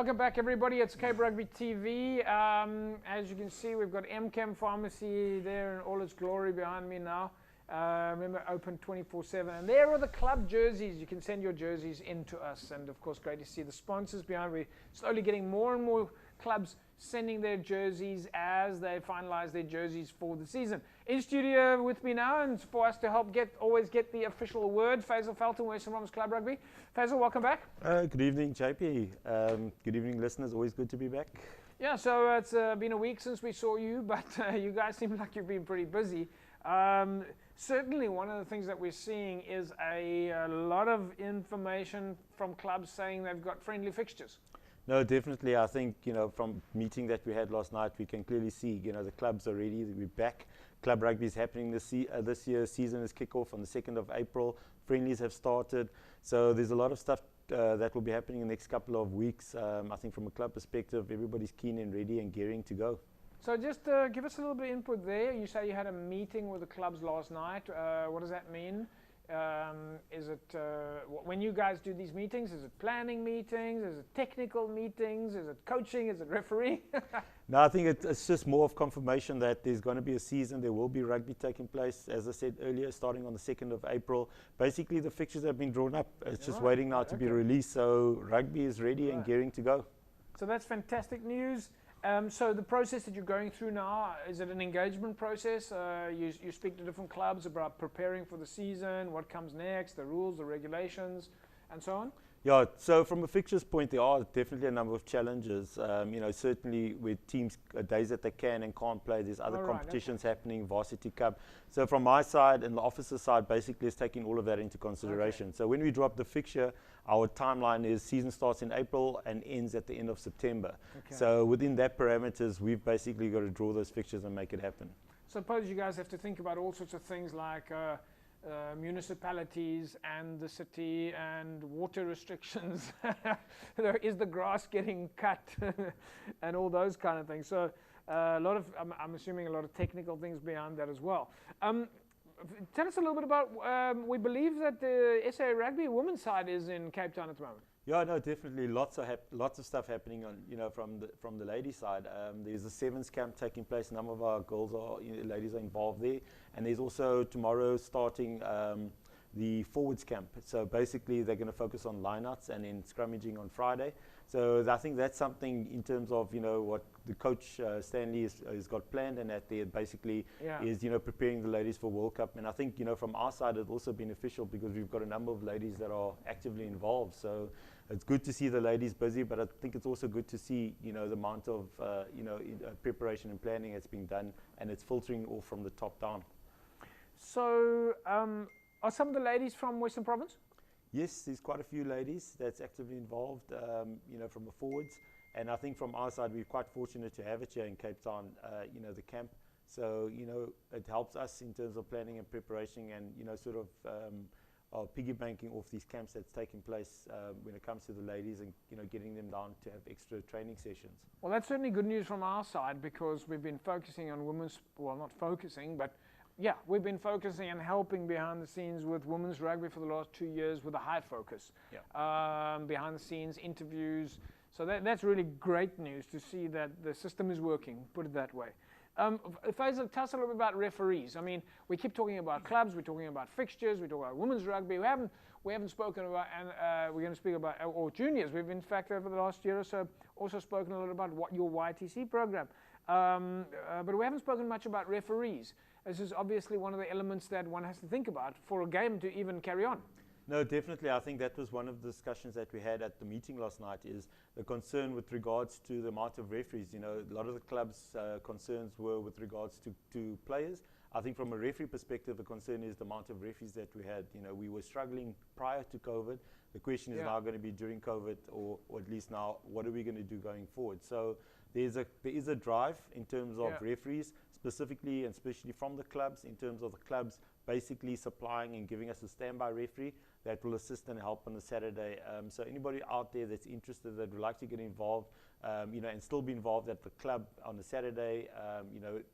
Welcome back, everybody. It's Cape Rugby TV. As you can see, we've got MChem Pharmacy there in all its glory behind me now. Remember, open 24/7. And there are the club jerseys. You can send your jerseys in to us. And, of course, great to see the sponsors behind. We're slowly getting more and more clubs sending their jerseys as they finalize their jerseys for the season. In studio with me now, and for us to help always get the official word, Faizel Felton, Western Province Club Rugby. Faizel, welcome back. Good evening, JP. Good evening, listeners. Always good to be back. Yeah, so it's been a week since we saw you, but you guys seem like you've been pretty busy. Certainly one of the things that we're seeing is a lot of information from clubs saying they've got friendly fixtures. No, definitely. I think, from meeting that we had last night, we can clearly see, the clubs are ready. We're back. Club rugby is happening this year. Season is kick off on the 2nd of April. Friendlies have started. So there's a lot of stuff that will be happening in the next couple of weeks. I think from a club perspective, everybody's keen and ready and gearing to go. So just give us a little bit of input there. You say you had a meeting with the clubs last night. What does that mean? Is it when you guys do these meetings? Is it planning meetings? Is it technical meetings? Is it coaching? Is it refereeing? No, I think it's just more of confirmation that there's going to be a season. There will be rugby taking place, as I said earlier, starting on the 2nd of April. Basically, the fixtures have been drawn up. It's just waiting now to be released. So rugby is ready and gearing to go. So that's fantastic news. So the process that you're going through now, is it an engagement process? You speak to different clubs about preparing for the season, what comes next, the rules, the regulations, and so on? Yeah, so from a fixtures point, there are definitely a number of challenges. Certainly with teams, days that they can and can't play, there's other competitions happening, Varsity Cup. So from my side and the officer side, basically is taking all of that into consideration. Okay. So when we drop the fixture, our timeline is season starts in April and ends at the end of September. Okay. So within that parameters, we've basically got to draw those fixtures and make it happen. Suppose you guys have to think about all sorts of things like municipalities and the city and water restrictions. Is the grass getting cut and all those kind of things. So a lot of, I'm assuming a lot of technical things behind that as well. Tell us a little bit about, we believe that the SA Rugby women's side is in Cape Town at the moment. Yeah, no, definitely. Lots of stuff happening on, from the ladies' side. There's a sevens camp taking place. A number of our girls ladies are involved there, and there's also tomorrow starting the forwards camp. So basically, they're going to focus on lineouts and then scrummaging on Friday. So I think that's something in terms of what the coach Stanley has got planned, and that they basically is preparing the ladies for World Cup. And I think from our side it's also beneficial because we've got a number of ladies that are actively involved. So it's good to see the ladies busy, but I think it's also good to see the amount of preparation and planning that's being done, and it's filtering all from the top down. So are some of the ladies from Western Province? Yes, there's quite a few ladies that's actively involved, from the forwards. And I think from our side, we're quite fortunate to have it here in Cape Town, the camp. So, it helps us in terms of planning and preparation and, piggy banking off these camps that's taking place when it comes to the ladies and, getting them down to have extra training sessions. Well, that's certainly good news from our side because we've been focusing on women's, well, not focusing, but yeah, we've been focusing and helping behind the scenes with women's rugby for the last 2 years with a high focus. Yeah. Behind the scenes, interviews. So that's really great news to see that the system is working, put it that way. Faizel, tell us a little bit about referees. I mean, we keep talking about clubs, we're talking about fixtures, we're talking about women's rugby. We haven't spoken about, and we're going to speak about, or juniors. We've in fact over the last year or so also spoken a little about your YTC program. But we haven't spoken much about referees. This is obviously one of the elements that one has to think about for a game to even carry on. No, definitely. I think that was one of the discussions that we had at the meeting last night, is the concern with regards to the amount of referees. A lot of the club's concerns were with regards to players. I think from a referee perspective, the concern is the amount of referees that we had. We were struggling prior to COVID. The question is now going to be during COVID, or at least now, what are we going to do going forward? So there is a drive in terms of referees, specifically and especially from the clubs, in terms of the clubs basically supplying and giving us a standby referee that will assist and help on the Saturday. So anybody out there that's interested, that would like to get involved, and still be involved at the club on the Saturday,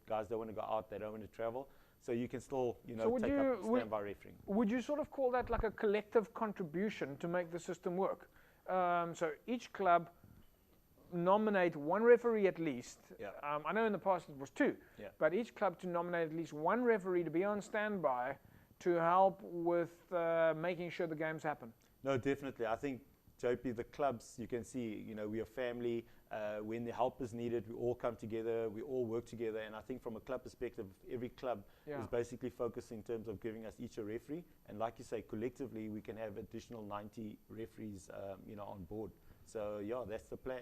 guys don't want to go out, they don't want to travel. So you can still, take up standby refereeing. Would you sort of call that like a collective contribution to make the system work? So each club nominate one referee at least. Yeah. I know in the past it was 2, but each club to nominate at least one referee to be on standby to help with making sure the games happen. No, definitely. I think, JP, the clubs, you can see, we are family. When the help is needed, we all come together, we all work together. And I think from a club perspective, every club is basically focused in terms of giving us each a referee. And like you say, collectively, we can have additional 90 referees, on board. So, yeah, that's the plan.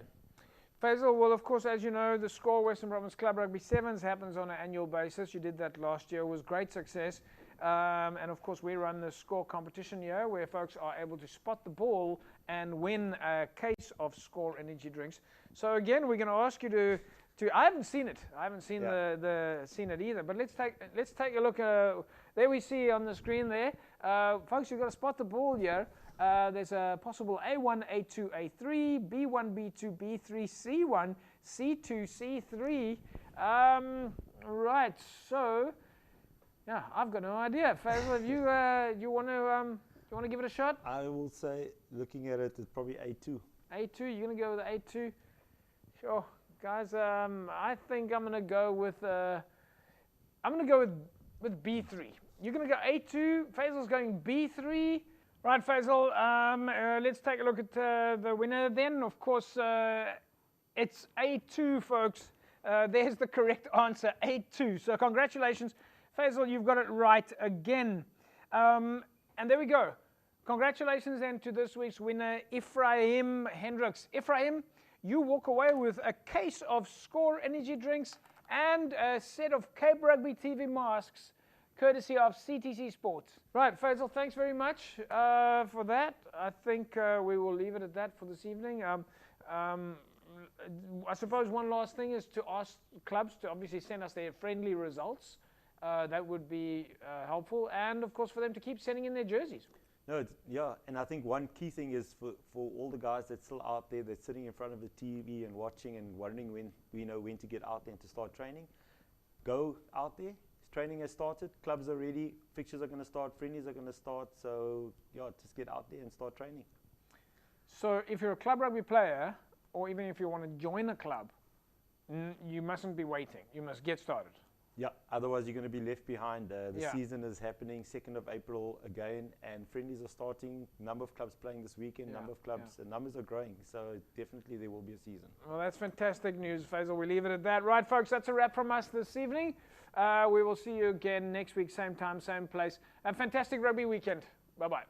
Faizel, well, of course, as you know, the SCORE Western Province Club Rugby Sevens happens on an annual basis. You did that last year. It was great success. And, of course, we run the SCORE competition here where folks are able to spot the ball and win a case of SCORE energy drinks. So, again, we're going to ask you to I haven't seen it. I haven't seen seen it either. But let's take a look. There we see on the screen there. Folks, you've got to spot the ball here. There's a possible A1, A2, A3, B1, B2, B3, C1, C2, C3. Right, so, yeah, I've got no idea. Faizel, if you want to give it a shot? I will say, looking at it, it's probably A2. A2, you're going to go with A2? Sure. Guys, I think I'm going to go with with B3. You're going to go A2, Faizel's going B3. Right, Faizel, let's take a look at the winner then. Of course, it's A2, folks. There's the correct answer, A2. So congratulations, Faizel, you've got it right again. And there we go. Congratulations then to this week's winner, Ephraim Hendricks. Ephraim, you walk away with a case of SCORE energy drinks and a set of Cape Rugby TV masks, courtesy of CTC Sports. Right, Faizel, thanks very much for that. I think we will leave it at that for this evening. I suppose one last thing is to ask clubs to obviously send us their friendly results. That would be helpful. And, of course, for them to keep sending in their jerseys. No, and I think one key thing is for all the guys that's still out there, that's sitting in front of the TV and watching and wondering when to get out there and to start training. Go out there. Training has started, clubs are ready, fixtures are going to start, friendlies are going to start, so just get out there and start training. So if you're a club rugby player, or even if you want to join a club, you mustn't be waiting, you must get started. Yeah, otherwise you're going to be left behind. The season is happening 2nd of April again, and friendlies are starting, number of clubs playing this weekend, number of clubs, the numbers are growing, so definitely there will be a season. Well, that's fantastic news, Faizel. We leave it at that. Right, folks, that's a wrap from us this evening. We will see you again next week, same time, same place. A fantastic rugby weekend. Bye-bye.